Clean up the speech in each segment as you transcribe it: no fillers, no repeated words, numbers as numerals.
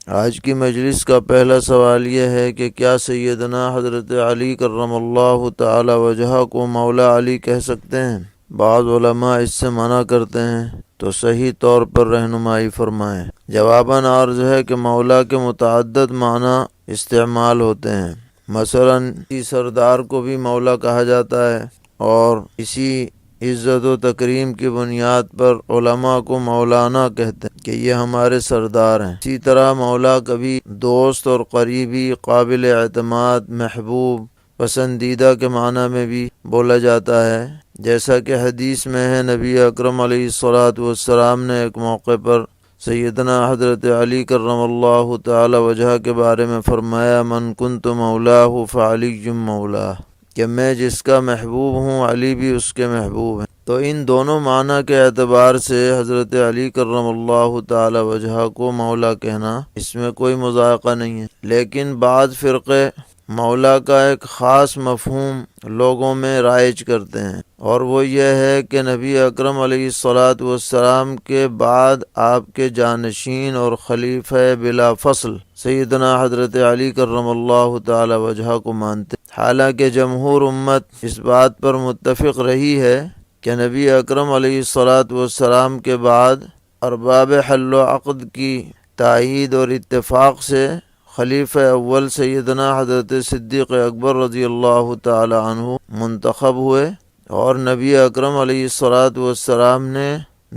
آج کی مجلس کا پہلا سوال یہ ہے کہ کیا سیدنا حضرت علی کرم اللہ تعالی وجہہ کو مولا علی کہہ سکتے ہیں؟ بعض علماء اس سے منع کرتے ہیں، تو صحیح طور پر رہنمائی فرمائیں۔ جواباً عرض ہے کہ مولا کے متعدد معنی استعمال ہوتے ہیں۔ مثلا اسی سردار کو بھی مولا کہا جاتا ہے، اور اسی عزت و تکریم کی بنیاد پر علماء کو مولانا کہتے ہیں کہ یہ ہمارے سردار ہیں۔ اسی طرح مولا کبھی دوست اور قریبی، قابل اعتماد، محبوب، پسندیدہ کے معنی میں بھی بولا جاتا ہے، جیسا کہ حدیث میں ہے۔ نبی اکرم علیہ الصلاۃ والسلام نے ایک موقع پر سیدنا حضرت علی کرم اللہ تعالی وجہ کے بارے میں فرمایا، من کنت مولاہ فعلی مولاہ، کہ میں جس کا محبوب ہوں علی بھی اس کے محبوب ہیں۔ تو ان دونوں معنی کے اعتبار سے حضرت علی کرم اللہ تعالی وجہ کو مولا کہنا، اس میں کوئی مذائقہ نہیں ہے۔ لیکن بعض فرقے مولا کا ایک خاص مفہوم لوگوں میں رائج کرتے ہیں، اور وہ یہ ہے کہ نبی اکرم علیہ الصلاۃ والسلام کے بعد آپ کے جانشین اور خلیفہ بلا فصل سیدنا حضرت علی کرم اللہ تعالی وجہ کو مانتے ہیں۔ حالانکہ جمہور امت اس بات پر متفق رہی ہے کہ نبی اکرم علیہ الصلاۃ والسلام کے بعد ارباب حل و عقد کی تائید اور اتفاق سے خلیفہ اول سیدنا حضرت صدیق اکبر رضی اللہ تعالی عنہ منتخب ہوئے، اور نبی اکرم علیہ الصلاۃ والسلام نے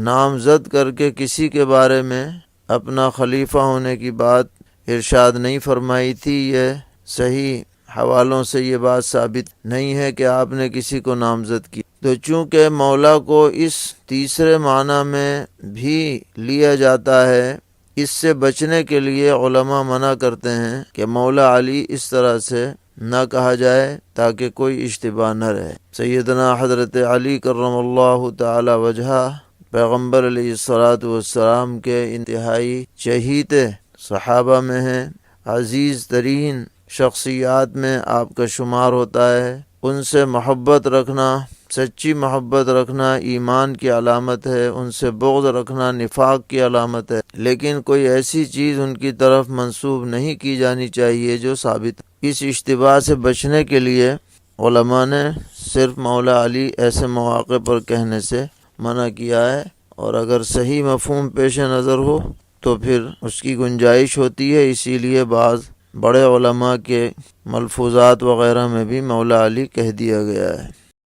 نامزد کر کے کسی کے بارے میں اپنا خلیفہ ہونے کی بات ارشاد نہیں فرمائی تھی۔ یہ صحیح حوالوں سے یہ بات ثابت نہیں ہے کہ آپ نے کسی کو نامزد کی۔ تو چونکہ مولا کو اس تیسرے معنی میں بھی لیا جاتا ہے، اس سے بچنے کے لیے علماء منع کرتے ہیں کہ مولا علی اس طرح سے نہ کہا جائے تاکہ کوئی اشتباہ نہ رہے۔ سیدنا حضرت علی کرم اللہ تعالی وجہ پیغمبر علیہ الصلاۃ والسلام کے انتہائی چہیتے صحابہ میں ہیں، عزیز ترین شخصیات میں آپ کا شمار ہوتا ہے۔ ان سے محبت رکھنا، سچی محبت رکھنا ایمان کی علامت ہے، ان سے بغض رکھنا نفاق کی علامت ہے، لیکن کوئی ایسی چیز ان کی طرف منسوب نہیں کی جانی چاہیے جو ثابت ہے۔ اس اشتباہ سے بچنے کے لیے علماء نے صرف مولا علی ایسے مواقع پر کہنے سے منع کیا ہے، اور اگر صحیح مفہوم پیش نظر ہو تو پھر اس کی گنجائش ہوتی ہے۔ اسی لیے بعض بڑے علماء کے ملفوظات وغیرہ میں بھی مولا علی کہہ دیا گیا ہے۔